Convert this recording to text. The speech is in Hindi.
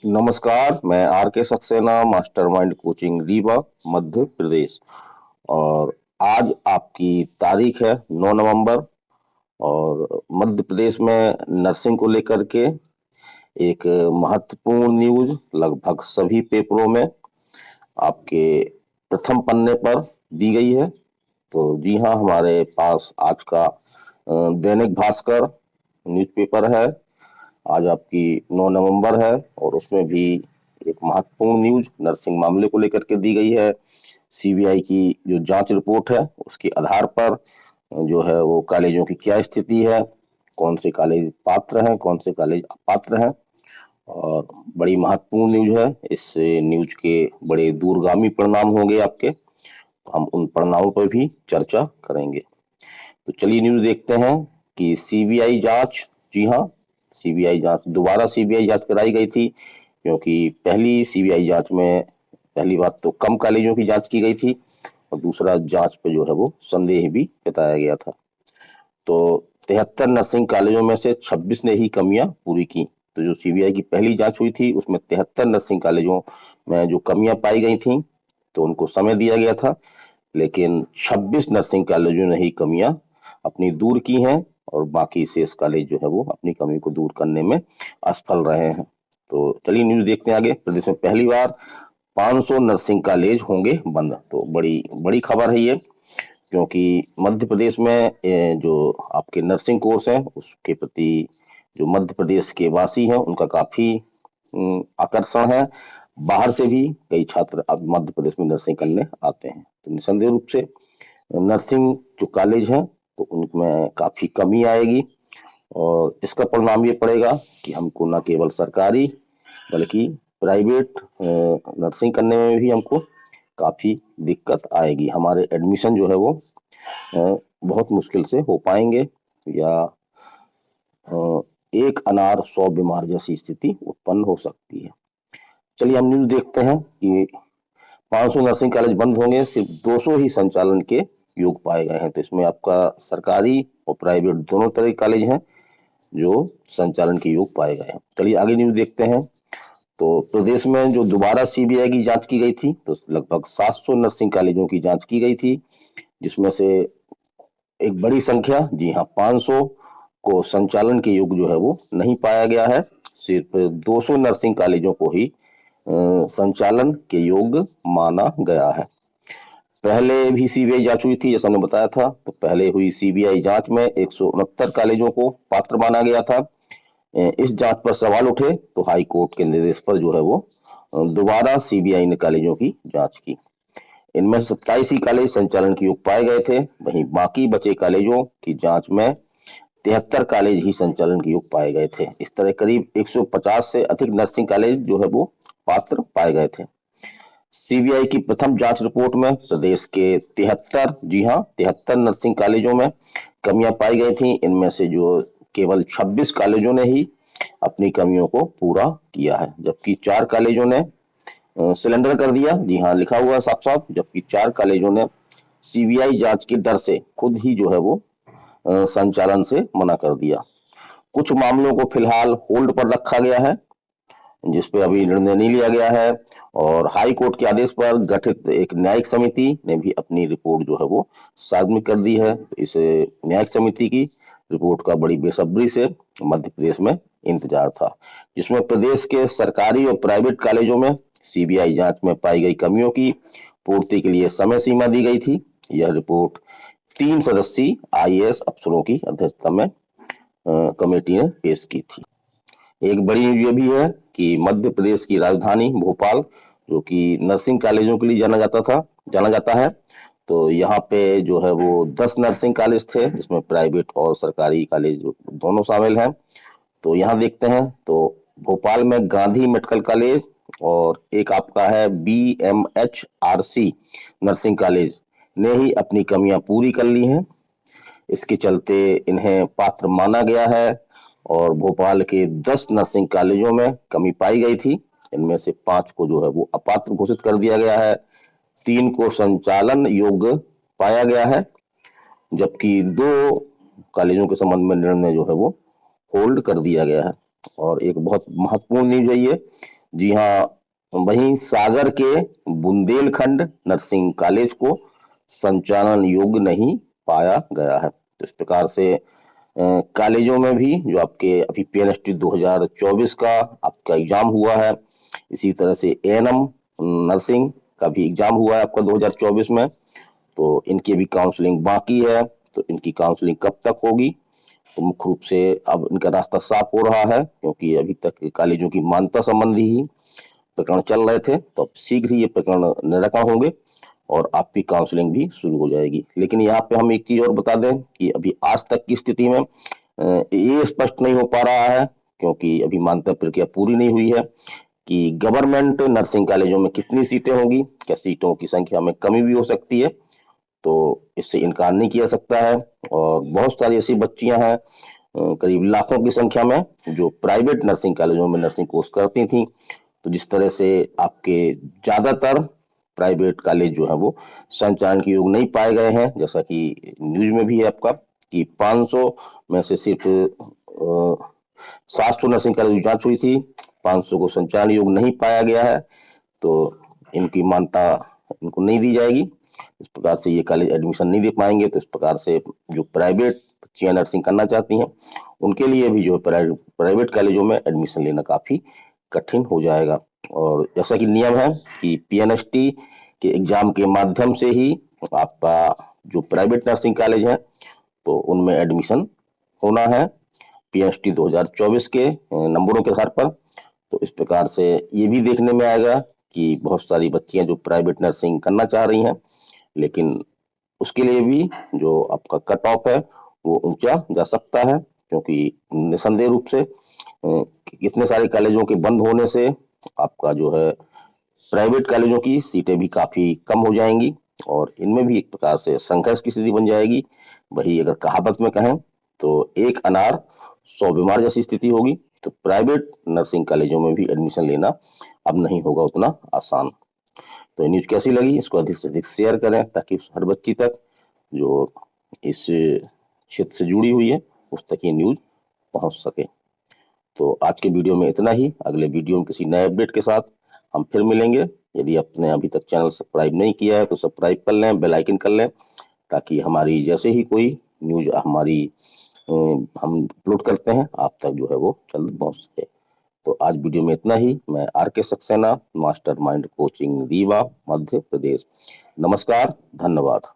नमस्कार, मैं आर के सक्सेना, मास्टरमाइंड कोचिंग रीवा, मध्य प्रदेश। और आज आपकी तारीख है 9 नवंबर। और मध्य प्रदेश में नर्सिंग को लेकर के एक महत्वपूर्ण न्यूज लगभग सभी पेपरों में आपके प्रथम पन्ने पर दी गई है। तो जी हाँ, हमारे पास आज का दैनिक भास्कर न्यूज़पेपर है। आज आपकी 9 नवंबर है और उसमें भी एक महत्वपूर्ण न्यूज नर्सिंग मामले को लेकर के दी गई है। सीबीआई की जो जांच रिपोर्ट है उसके आधार पर जो है वो कॉलेजों की क्या स्थिति है, कौन से कॉलेज पात्र हैं, कौन से कॉलेज अपात्र हैं। और बड़ी महत्वपूर्ण न्यूज है। इस न्यूज के बड़े दूरगामी परिणाम होंगे आपके, तो हम उन परिणामों पर भी चर्चा करेंगे। तो चलिए न्यूज देखते हैं कि सीबीआई जांच। जी हाँ, सीबीआई जांच, दोबारा सीबीआई जांच कराई गई थी, क्योंकि पहली सीबीआई जांच में पहली बात तो कम कॉलेजों की जांच की गई थी और दूसरा जांच पे जो है वो संदेह भी जताया गया था। तो 73 नर्सिंग कॉलेजों में से 26 ने ही कमियां पूरी की। तो जो सीबीआई की पहली जांच हुई थी उसमें 73 नर्सिंग कॉलेजों में जो कमियां पाई गई थी तो उनको समय दिया गया था, लेकिन 26 नर्सिंग कॉलेजों ने ही कमियां अपनी दूर की हैं और बाकी शेष कॉलेज जो है वो अपनी कमी को दूर करने में असफल रहे हैं। तो चलिए न्यूज देखते हैं आगे। प्रदेश में पहली बार 500 नर्सिंग कॉलेज होंगे बंद। तो बड़ी बड़ी खबर है ये, क्योंकि मध्य प्रदेश में जो आपके नर्सिंग कोर्स हैं उसके प्रति जो मध्य प्रदेश के वासी हैं उनका काफी आकर्षण है। बाहर से भी कई छात्र अब मध्य प्रदेश में नर्सिंग करने आते हैं। तो निसंदेह रूप से नर्सिंग जो कॉलेज हैं तो उनमें काफी कमी आएगी और इसका परिणाम ये पड़ेगा कि हमको न केवल सरकारी बल्कि प्राइवेट नर्सिंग करने में भी हमको काफी दिक्कत आएगी। हमारे एडमिशन जो है वो बहुत मुश्किल से हो पाएंगे, या एक अनार 100 बीमार जैसी स्थिति उत्पन्न हो सकती है। चलिए हम न्यूज देखते हैं कि 500 नर्सिंग कॉलेज बंद होंगे, सिर्फ 200 ही संचालन के योग पाए गए हैं। तो इसमें आपका सरकारी और प्राइवेट दोनों तरह के कॉलेज हैं जो संचालन के योग पाए गए हैं। चलिए आगे न्यूज देखते हैं। तो प्रदेश में जो दोबारा सीबीआई की जांच की गई थी तो लगभग 700 नर्सिंग कॉलेजों की जांच की गई थी, जिसमें से एक बड़ी संख्या, जी हाँ 500 को संचालन के योग जो है वो नहीं पाया गया है। सिर्फ 200 नर्सिंग कॉलेजों को ही संचालन के योग माना गया है। पहले भी सीबीआई जांच हुई थी, जैसा हमने बताया था। तो पहले हुई सीबीआई जांच में 169 कॉलेजों को पात्र माना गया था। इस जांच पर सवाल उठे तो हाई कोर्ट के निर्देश पर जो है वो दोबारा सीबीआई ने कॉलेजों की जांच की। इनमें 27 ही कॉलेज संचालन के योग पाए गए थे। वहीं बाकी बचे कॉलेजों की जांच में 73 कॉलेज ही संचालन के योग पाए गए थे। इस तरह करीब 150 से अधिक नर्सिंग कॉलेज जो है वो पात्र पाए गए थे। सीबीआई की प्रथम जांच रिपोर्ट में प्रदेश के 73, जी हाँ 73 नर्सिंग कॉलेजों में कमियां पाई गई थी। इनमें से जो केवल 26 कॉलेजों ने ही अपनी कमियों को पूरा किया है, जबकि 4 कॉलेजों ने सिलेंडर कर दिया। जी हाँ, लिखा हुआ साफ साफ, जबकि 4 कॉलेजों ने सीबीआई जांच के डर से खुद ही जो है वो संचालन से मना कर दिया। कुछ मामलों को फिलहाल होल्ड पर रखा गया है, जिस पे अभी निर्णय नहीं लिया गया है। और हाई कोर्ट के आदेश पर गठित एक न्यायिक समिति ने भी अपनी रिपोर्ट जो है वो सार्वजनिक कर दी है। इस न्यायिक समिति की रिपोर्ट का बड़ी बेसब्री से मध्य प्रदेश में इंतजार था, जिसमें प्रदेश के सरकारी और प्राइवेट कॉलेजों में सीबीआई जांच में पाई गई कमियों की पूर्ति के लिए समय सीमा दी गई थी। यह रिपोर्ट 3 सदस्यीय आईएएस अफसरों की अध्यक्षता में कमेटी ने पेश की थी। एक बड़ी न्यूज ये भी है कि मध्य प्रदेश की राजधानी भोपाल, जो कि नर्सिंग कॉलेजों के लिए जाना जाता है। तो यहाँ पे जो है वो 10 नर्सिंग कॉलेज थे, जिसमें प्राइवेट और सरकारी कॉलेज दोनों शामिल हैं। तो यहाँ देखते हैं तो भोपाल में गांधी मेडिकल कॉलेज और एक आपका है BMHRC नर्सिंग कॉलेज ने ही अपनी कमियां पूरी कर ली हैं। इसके चलते इन्हें पात्र माना गया है और भोपाल के 10 नर्सिंग कॉलेजों में कमी पाई गई थी। इनमें से 5 को जो है वो अपात्र घोषित कर दिया गया है, 3 को संचालन योग्य पाया गया है, जबकि 2 कॉलेजों के संबंध में निर्णय जो है वो होल्ड कर दिया गया है। और एक बहुत महत्वपूर्ण न्यूज है ये, जी हाँ, वहीं सागर के बुंदेलखंड नर्सिंग कॉलेज को संचालन योग्य नहीं पाया गया है। तो इस प्रकार से कॉलेजों में भी जो आपके अभी पीएनएसटी 2024 का आपका एग्जाम हुआ है, इसी तरह से एएनएम नर्सिंग का भी एग्जाम हुआ है आपका 2024 में, तो इनकी भी काउंसलिंग बाकी है। तो इनकी काउंसलिंग कब तक होगी? तो मुख्य रूप से अब इनका रास्ता साफ हो रहा है, क्योंकि अभी तक कॉलेजों की मान्यता संबंधी ही प्रकरण चल रहे थे, तो अब शीघ्र ही ये प्रकरण निराकरण होंगे और आपकी काउंसलिंग भी शुरू हो जाएगी। लेकिन यहाँ पे हम एक चीज और बता दें कि अभी आज तक की स्थिति में ये स्पष्ट नहीं हो पा रहा है, क्योंकि अभी मान्यता प्रक्रिया पूरी नहीं हुई है, कि गवर्नमेंट नर्सिंग कॉलेजों में कितनी सीटें होंगी, क्या सीटों की संख्या में कमी भी हो सकती है, तो इससे इनकार नहीं किया सकता है। और बहुत सारी ऐसी बच्चियां हैं, करीब लाखों की संख्या में, जो प्राइवेट नर्सिंग कॉलेजों में नर्सिंग कोर्स करती थी। तो जिस तरह से आपके ज्यादातर प्राइवेट कॉलेज जो है वो संचालन के योग्य नहीं पाए गए हैं, जैसा कि न्यूज में भी है आपका, कि 500 में से सिर्फ 700 नर्सिंग कॉलेज की जांच हुई थी, 500 को संचालन योग्य नहीं पाया गया है, तो इनकी मान्यता इनको नहीं दी जाएगी। इस प्रकार से ये कॉलेज एडमिशन नहीं दे पाएंगे। तो इस प्रकार से जो प्राइवेट बच्चियां नर्सिंग करना चाहती हैं, उनके लिए भी जो है प्राइवेट कॉलेजों में एडमिशन लेना काफी कठिन हो जाएगा। और जैसा कि नियम है कि पीएनएसटी के एग्जाम के माध्यम से ही आपका जो प्राइवेट नर्सिंग कॉलेज है, तो उनमें एडमिशन होना है पीएनएसटी 2024 के नंबरों के आधार पर। तो इस प्रकार से ये भी देखने में आएगा कि बहुत सारी बच्चियां जो प्राइवेट नर्सिंग करना चाह रही हैं, लेकिन उसके लिए भी जो आपका कट ऑफ है वो ऊंचा जा सकता है, क्योंकि निसंदेह रूप से इतने सारे कॉलेजों के बंद होने से आपका जो है प्राइवेट कॉलेजों की सीटें भी काफी कम हो जाएंगी, और इनमें भी एक प्रकार से संघर्ष की स्थिति बन जाएगी। वही अगर कहावत में कहें तो एक अनार 100 बीमार जैसी स्थिति होगी। तो प्राइवेट नर्सिंग कॉलेजों में भी एडमिशन लेना अब नहीं होगा उतना आसान। तो ये न्यूज कैसी लगी, इसको अधिक से अधिक शेयर करें, ताकि हर बच्ची तक जो इस क्षेत्र से जुड़ी हुई है उस तक ये न्यूज पहुंच सके। तो आज के वीडियो में इतना ही। अगले वीडियो में किसी नए अपडेट के साथ हम फिर मिलेंगे। यदि आपने अभी तक चैनल सब्सक्राइब नहीं किया है तो सब्सक्राइब कर लें, बेल आइकन कर लें, ताकि हमारी जैसे ही कोई न्यूज हमारी हम अपलोड करते हैं आप तक जो है वो जल्द पहुंच सके। तो आज वीडियो में इतना ही। मैं आर के सक्सेना, मास्टरमाइंड कोचिंग रीवा, मध्य प्रदेश। नमस्कार, धन्यवाद।